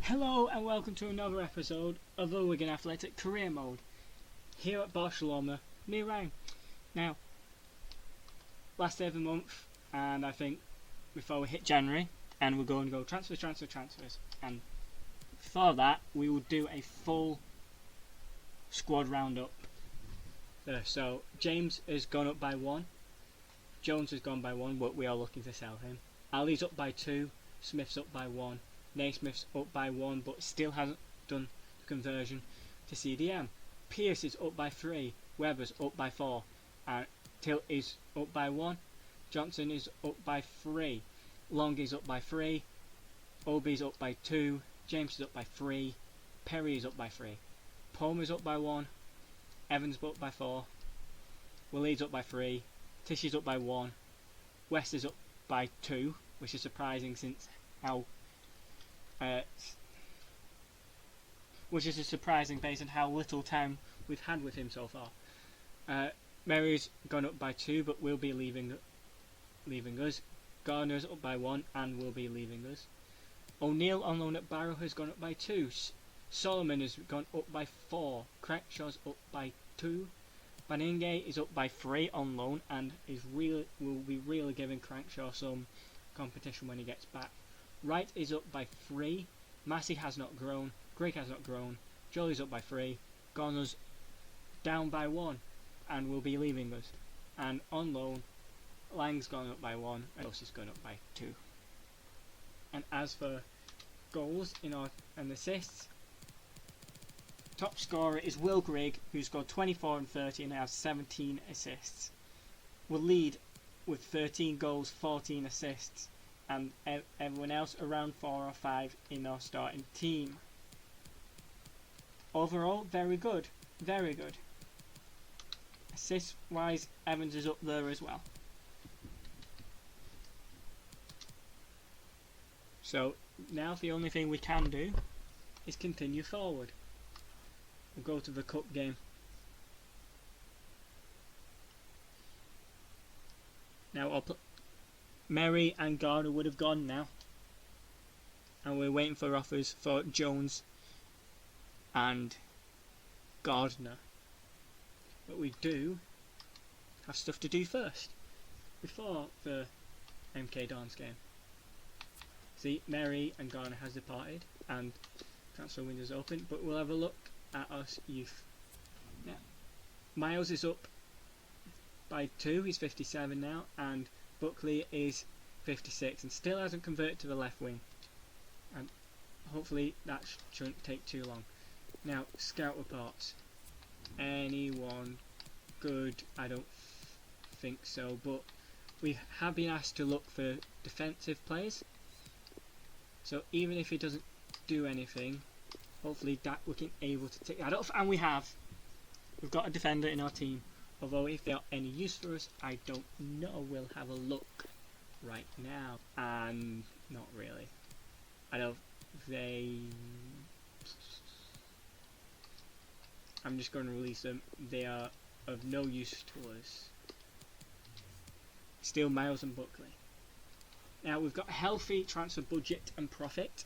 Hello and welcome to another episode of the Wigan Athletic Career Mode here at Barcelona, near Ryan. Now, last day of the month, and I think before we hit January, and we're going to go transfers, and for that we will do a full squad roundup. So James has gone up by 1, Jones has gone by 1, but we are looking to sell him. Ali's up by 2, Smith's up by 1. Naismith's up by 1 but still hasn't done the conversion to CDM. Pierce is up by 3, Webber's up by 4, and Tilt is up by 1, Johnson is up by 3, Long is up by 3, Obi's up by 2, James is up by 3, Perry is up by 3, Palmer's up by 1, Evans up by 4, Waleed's up by 3, Tish is up by 1, West is up by 2, which is surprising since how which is surprising based on how little time we've had with him so far. Mary's gone up by 2 but will be leaving us. Garner's up by 1 and will be leaving us. O'Neill on loan at Barrow has gone up by 2. Solomon has gone up by 4. Crackshaw's up by 2. Banenge is up by 3 on loan and will be really giving Crankshaw some competition when he gets back. Wright is up by 3, Massey has not grown, Greg has not grown, Jolly's up by 3, Garner's down by 1 and will be leaving us. And on loan, Lang's gone up by 1 and Ross gone up by 2. And as for goals and assists, top scorer is Will Grigg, who's got 24 and 30 and has 17 assists. Will lead with 13 goals, 14 assists. And everyone else around 4 or 5 in our starting team. Overall, very good. Assist wise, Evans is up there as well. So now the only thing we can do is continue forward. We'll go to the cup game. Now Mary and Gardner would have gone now, and we're waiting for offers for Jones and Gardner, but we do have stuff to do first before the MK Dons game. See, Mary and Gardner has departed and transfer window's open, but we'll have a look at us youth. Now, Miles is up by 2, he's 57 now, and Buckley is 56 and still hasn't converted to the left wing, and hopefully that shouldn't take too long. Now, scout reports. Anyone good? I don't think so, but we have been asked to look for defensive players, so even if he doesn't do anything, hopefully that we can able to take that off. And we've got a defender in our team, although if they are any use for us, I don't know. We'll have a look right now, and not really. I'm just going to release them. They are of no use to us. Still Miles and Buckley. Now we've got a healthy transfer budget and profit,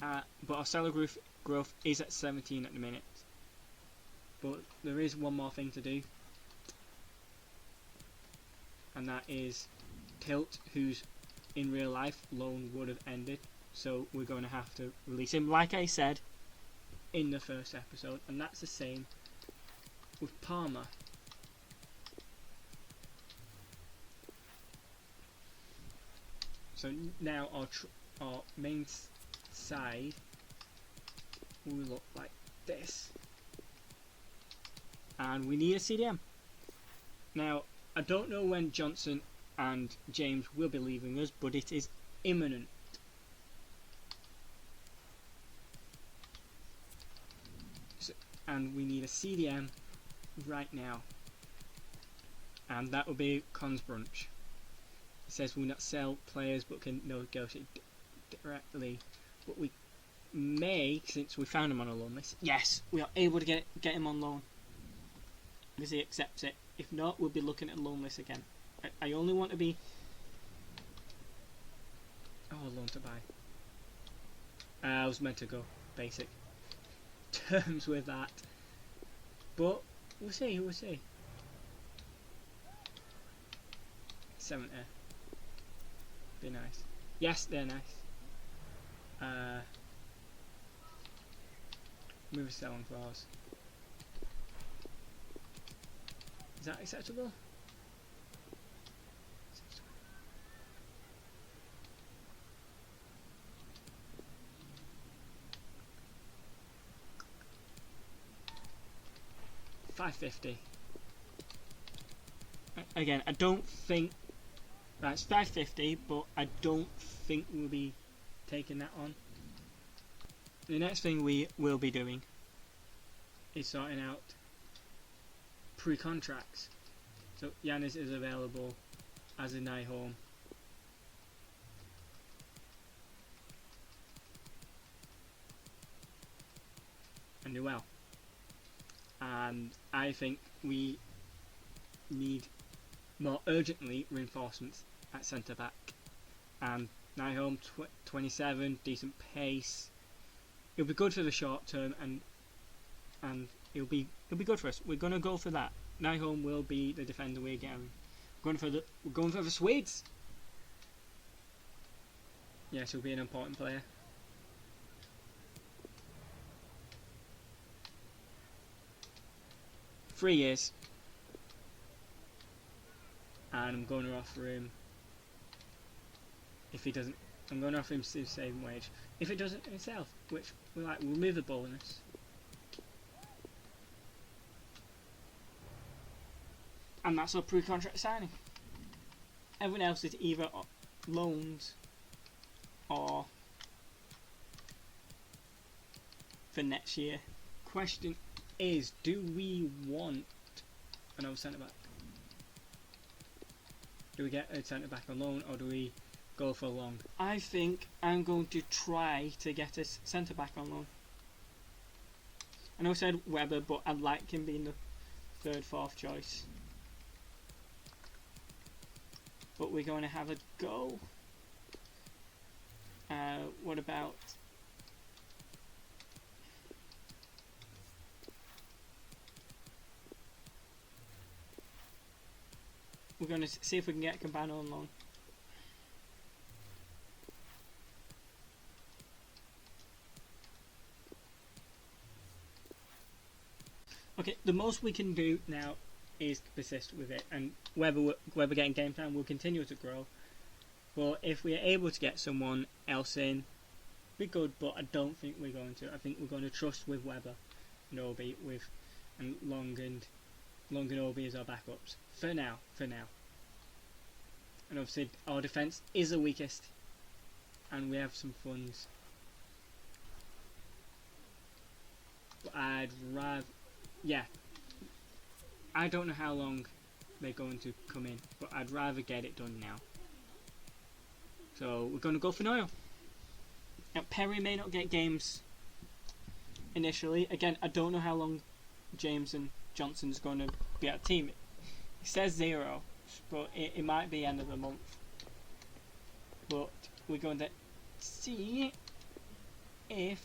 but our salary growth is at 17 at the minute. But there is one more thing to do, and that is Tilt, who's in real life loan would have ended, so we're going to have to release him like I said in the first episode, and that's the same with Palmer. So now our main side will look like this, and we need a CDM. Now I don't know when Johnson and James will be leaving us, but it is imminent. And we need a CDM right now, and that will be Con's Brunch. It says we'll not sell players but can negotiate directly, but we may, since we found him on a loan list. Yes, we are able to get him on loan because he accepts it. If not, we'll be looking at a loan list again. I only want to be loan to buy. I was meant to go basic terms with that, but we'll see. 70. Be nice. Yes, they're nice. Move a selling clause. Is that acceptable? $550. Again, I don't think that's $550, but I don't think we'll be taking that on. The next thing we will be doing is sorting out pre-contracts. So Yanis is available as a night home. And Noel. And I think we need more urgently reinforcements at centre back. And night home 27, decent pace. It'll be good for the short term, and it'll be good for us. We're gonna go for that. Nyholm will be the defender we're getting. We're going for the Swedes. Yes, he'll be an important player. Three years, and I'm going to offer him. If he doesn't, I'm going to offer him the same wage. If it doesn't himself, which we'll move the bonus. And that's our pre-contract signing. Everyone else is either loans or for next year. Question is, do we want another centre back? Do we get a centre back on loan, or do we go for long? I think I'm going to try to get a centre back on loan. I know I said Weber, but I'd like him being the third, fourth choice. But we're going to have a go. What about we're going to see if we can get Cabana on loan. Okay, the most we can do now is persist with it, and whether getting game time will continue to grow. But if we are able to get someone else in, be good. But I don't think we're going to. I think we're going to trust with Weber and Obi and Long and Obi as our backups for now. And obviously our defence is the weakest, and we have some funds. But I'd rather, I don't know how long they're going to come in, but I'd rather get it done now. So we're going to go for Noel. Now Perry may not get games initially. Again, I don't know how long James and Johnson's going to be at the team. It says 0, but it might be end of the month. But we're going to see if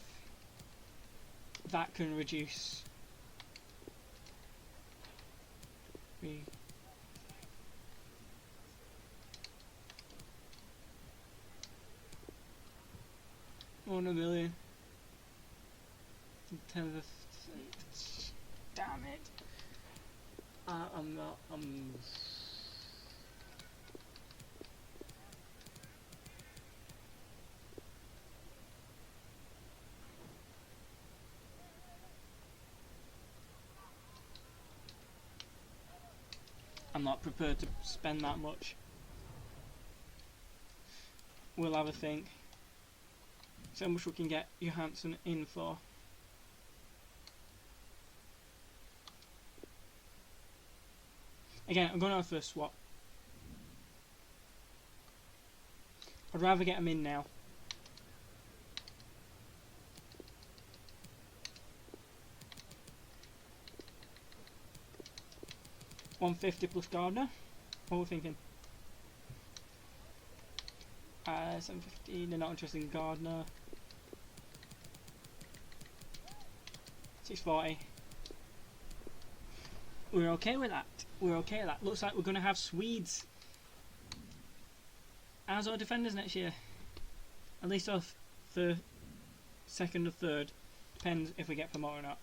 that can reduce. $1 million. 10%. Damn it. I'm not. I'm not prepared to spend that much. We'll have a think. See how much we can get Johansson in for. Again, I'm going to offer a swap. I'd rather get him in now. $150 plus Gardner. What are we thinking? $750. They're not interested in Gardner. 640. We're okay with that. We're okay with that. Looks like we're going to have Swedes as our defenders next year. At least our second or third. Depends if we get promoted or not.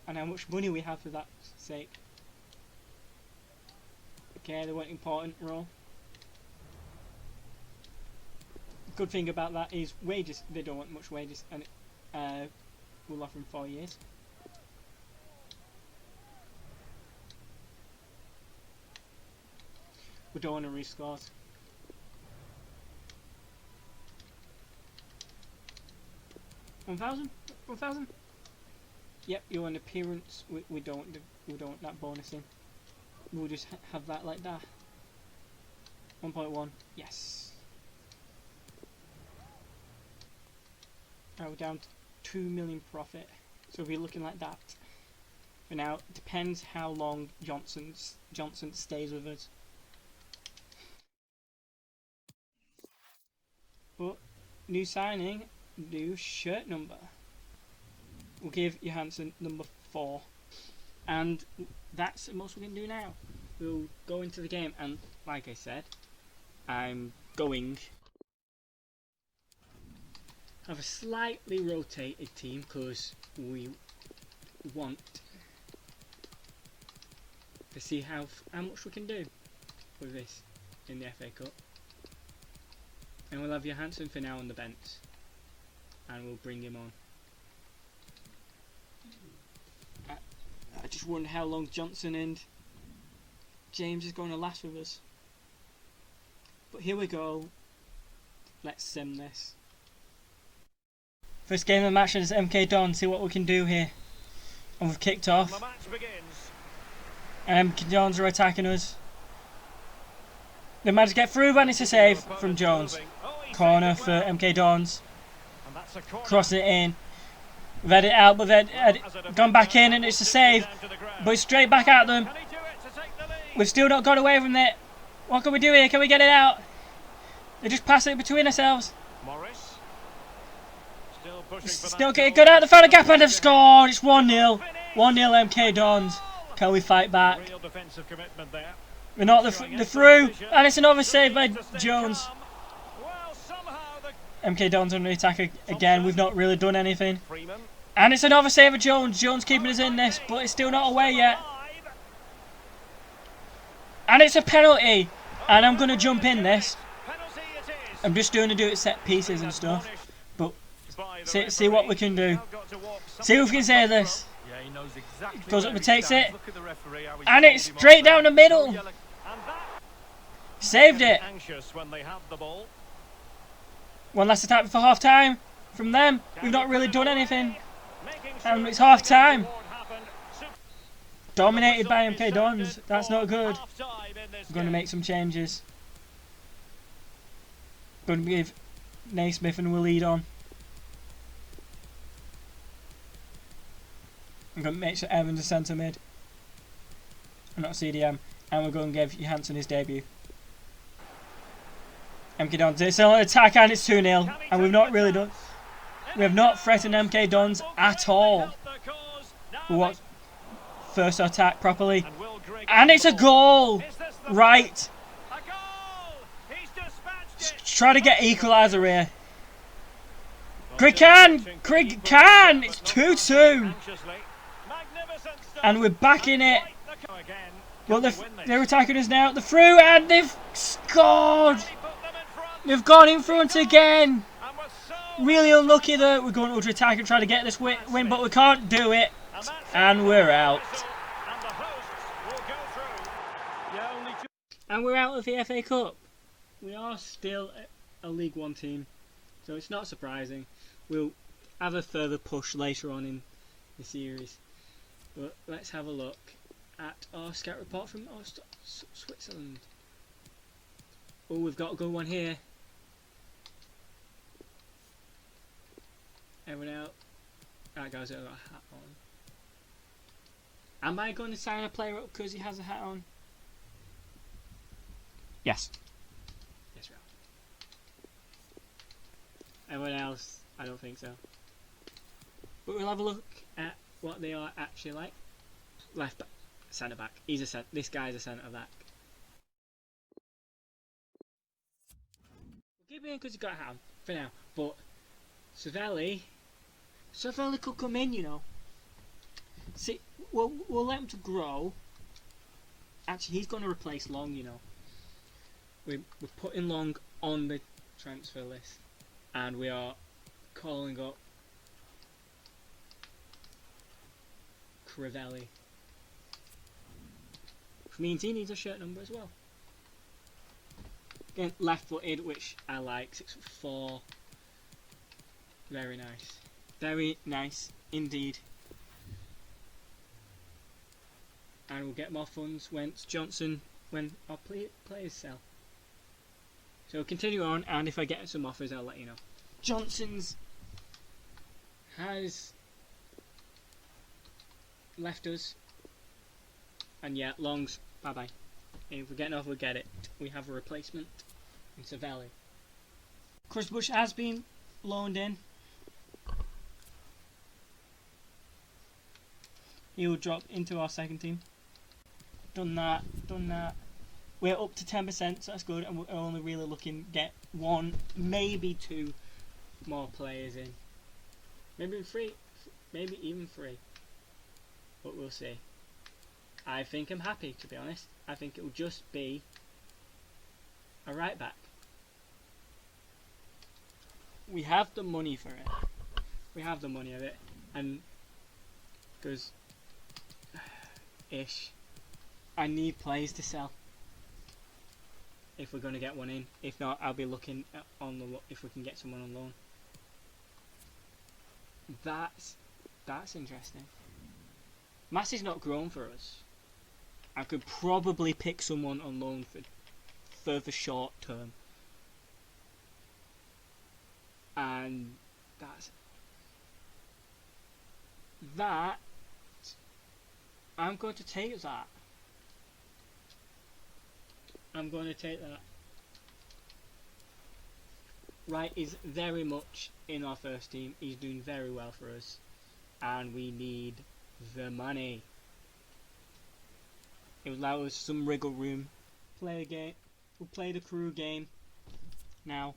And how much money we have for that sake. Okay, they weren't important role. Good thing about that is wages. They don't want much wages, and we'll offer them 4 years. We don't want to rescore. 1,000? 1,000? Yep, you want appearance. We don't want that bonus in. We'll just have that like that. 1.1. Yes. Right, we're down to 2 million profit. So we'll be looking like that. For now, it depends how long Johnson stays with us. But new signing, new shirt number. We'll give Johansson number 4. And that's the most we can do now. We'll go into the game, and like I said, I'm going have a slightly rotated team because we want to see how much we can do with this in the FA Cup. And we'll have Johansson for now on the bench, and we'll bring him on. I just wonder how long Johnson and James is going to last with us. But here we go. Let's sim this. First game of the match is MK Don. See what we can do here. And we've kicked off. And MK Dons are attacking us. They managed to get through, but it's a save from Jones. Corner for MK Dons. Crossing it in. We've had it out, but they've gone back in, and it's a save. But it's straight back at them. We've still not got away from it. What can we do here? Can we get it out? They just pass it between ourselves. Still getting good out. They found a gap and they've scored. It's 1-0. 1-0 MK Dons. Can we fight back? We're not the through, and it's another save by Jones. MK Dons on the attack again. We've not really done anything. And it's another save of Jones. Jones keeping us in this, but it's still not away yet. And it's a penalty. And I'm going to jump in this. I'm just going to do it set pieces and stuff. But see what we can do. See if we can save this. Goes up and takes it. And it's straight down the middle. Saved it. One last attack before half time from them. We've not really done anything. And it's half time. Dominated by MK Dons. That's not good. I'm going to make some changes. Going to give Naismith and Waleed on. I'm going to make sure Evans is centre mid. And not CDM. And we're going to give Johansson his debut. MK Dons. It's an attack and it's 2-0. And we've not really done. We have not threatened MK Dons at all. We want first attack properly. And it's a goal! Right. Try to get equaliser here. Craig can! It's 2-2. And we're back in it. Well, they're attacking us now. The through, and they've scored. They've gone in front again. Really unlucky that we're going to attack and try to get this win, but we can't do it. And we're out. And we're out of the FA Cup. We are still a League One team, so it's not surprising. We'll have a further push later on in the series. But let's have a look at our scout report from Switzerland. Oh, we've got a good one here. Everyone out. That guy's got a hat on. Am I going to sign a player up because he has a hat on? Yes. Yes, we are. Everyone else, I don't think so. But we'll have a look at what they are actually like. Left back, centre back. This guy's a centre back. We'll keep him in because he's got a ham for now. But Savelli could come in, you know. See, we'll let him to grow. Actually, he's going to replace Long, you know. We're putting Long on the transfer list, and we are calling up Crivelli. Which means he needs a shirt number as well. Again, left-footed, which I like. 6'4". Very nice. Very nice indeed. And we'll get more funds when our players sell. So we'll continue on, and if I get some offers, I'll let you know. Johnson's has left us, and yeah, Long's bye bye. If we get an offer, we get it. We have a replacement in Savelli. Chris Bush has been loaned in. He will drop into our second team. Done that. We're up to 10%, so that's good, and we're only really looking to get 1, maybe 2 more players in. Maybe even 3. But we'll see. I think I'm happy, to be honest. I think it will just be a right back. We have the money for it. We have the money of it, and because I need players to sell if we're going to get one in. If not, I'll be looking at if we can get someone on loan. That's interesting. Massey's not grown for us. I could probably pick someone on loan for the short term, and that I'm going to take that. Wright is very much in our first team. He's doing very well for us, and we need the money. It will allow us some wriggle room. Play a game. We'll play the crew game now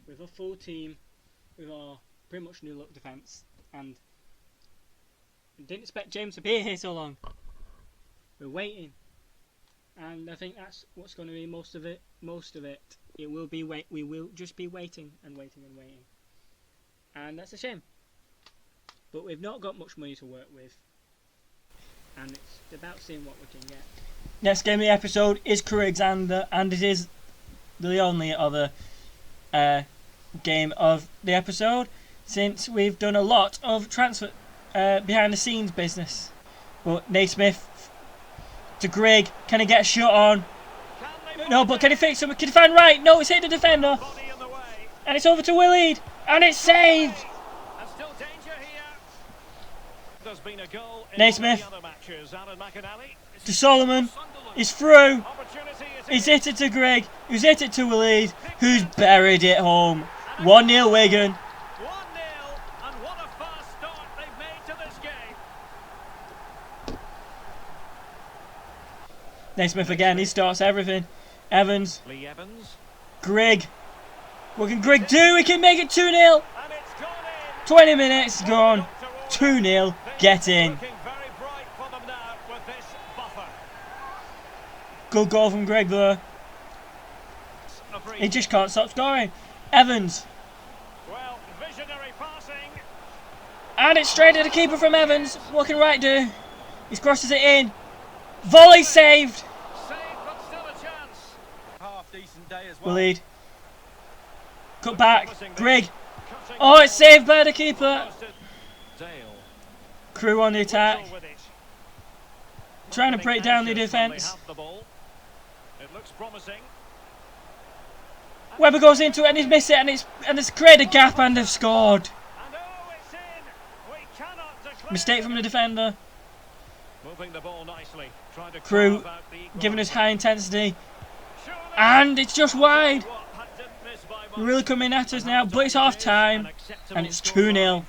with a full team, with our pretty much new look defence, and I didn't expect James to be here so long. We're waiting, and I think that's what's going to be most of it. It will be we will just be waiting, and that's a shame. But we've not got much money to work with, and it's about seeing what we can get. Next game of the episode is Alexander, and it is the only other game of the episode, since we've done a lot of transfer behind the scenes business. But Naismith to Grigg, can he get a shot on? No, but can he fix him? Can he find Wright? No, it's hit the defender, and it's over to Willard, and it's saved. Naismith to Solomon, he's through, he's hit it to Grigg, who's hit it to Willard, who's buried it home. 1-0 Wigan. 1-0, and what a fast start they've made to this game. Naismith again, he starts everything. Evans, Grigg, what can Grigg do? He can make it 2-0. 20 minutes gone, 2-0, get in. Good goal from Grigg there. He just can't stop scoring. Evans. Well, visionary passing. And it's straight to the keeper from Evans. What can Wright do? He crosses it in. Volley saved. But still a chance. Half decent day as well. Willard. Cut back. Grigg. Oh, it's saved by the keeper. Crew on the attack. Trying to break down the defence. It looks promising. Webber goes into it and he's missed it, and it's created a gap, and they've scored. And it's in. We cannot declare. Mistake from the defender. Moving the ball nicely. Trying to Crew giving us high intensity, and it's just wide. Didn't miss by really coming at us now, but it's half time and it's 2-0.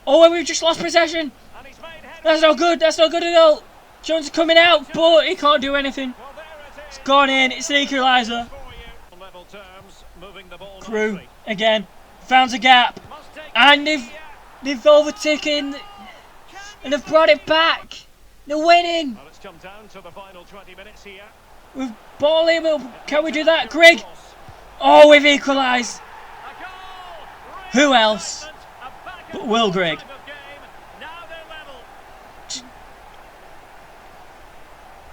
Oh, and we've just lost possession. That's not good. That's not good at all. Jones is coming out, but he can't do anything. It's gone in. It's the equaliser. Crew again found a gap, and they've overtaken and they've brought it back. They're winning. Well, it's come down to the final 20 minutes here. We've ball him. Can we do that, Greg? Oh, we've equalised. Who else but Will Grigg?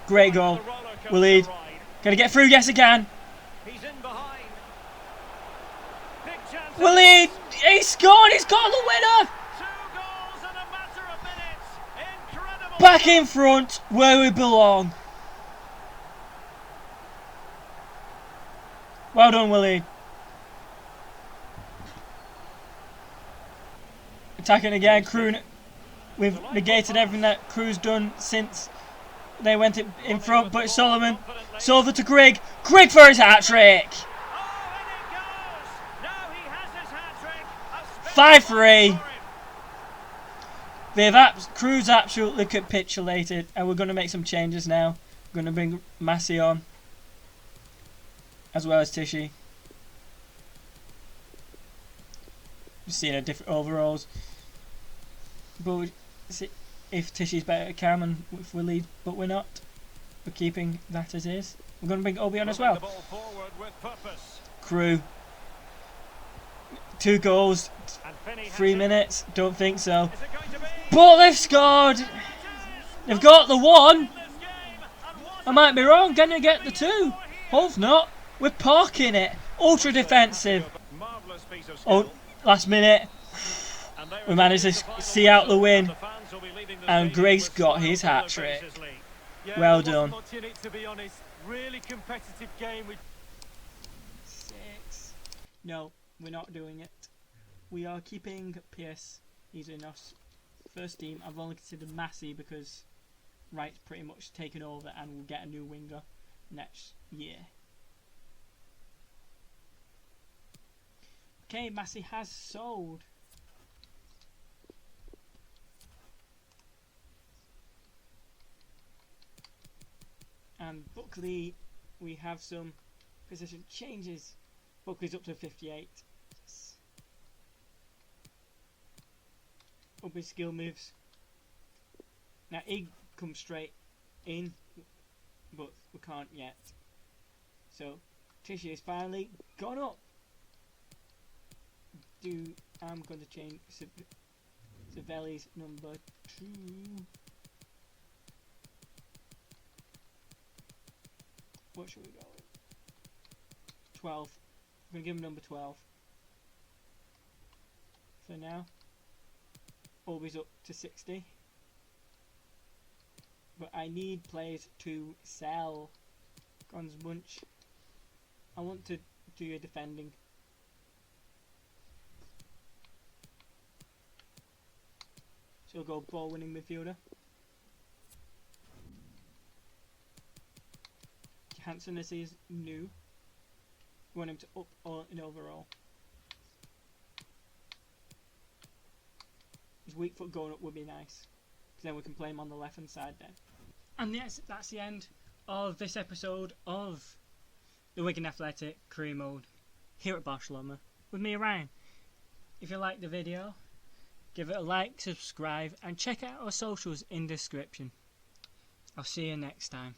Great goal. We'll lead. Gonna get through, yes again. We'll lead. He scored. He's got the winner. Back in front where we belong. Well done, Willie. Attacking again, Crew. We've negated everything that Crew's done since they went in front, but it's Solomon. It's over to Grigg. Grigg for his hat-trick. 5-3. Crew's absolutely capitulated, and we're going to make some changes now. We're going to bring Massey on, as well as Tishy. Just seeing a different overalls. But we see if Tishy's better at Cam and if we lead, but we're not. We're keeping that as is. We're going to bring Obi on as well. Crew. 2 goals, 3 minutes. Don't think so. But they've scored. They've got the 1. I might be wrong. Gonna get the 2. Hope not. We're parking it. Ultra defensive. Oh, last minute. We managed to see out the win. And Grace got his hat-trick. Well done. Really competitive game. 6. No, we're not doing it. We are keeping Pierce. He's in our first team. I've only considered Massey because Wright's pretty much taken over and we'll get a new winger next year. Okay, Massey has sold. And Buckley, we have some position changes. Buckley's up to 58. Yes. Up his skill moves. Now he comes straight in, but we can't yet. So Tishy is finally gone up. I'm going to change Savelli's number 2. What should we go with? 12. I'm going to give him number 12. For now. Always up to 60. But I need players to sell. Guns Bunch. I want to do your defending. So we'll go ball winning midfielder. Hansen is new. We want him to up in overall. His weak foot going up would be nice, because then we can play him on the left hand side then. And yes, that's the end of this episode of the Wigan Athletic career mode here at Barcelona with me, Ryan. If you liked the video, give it a like, subscribe, and check out our socials in the description. I'll see you next time.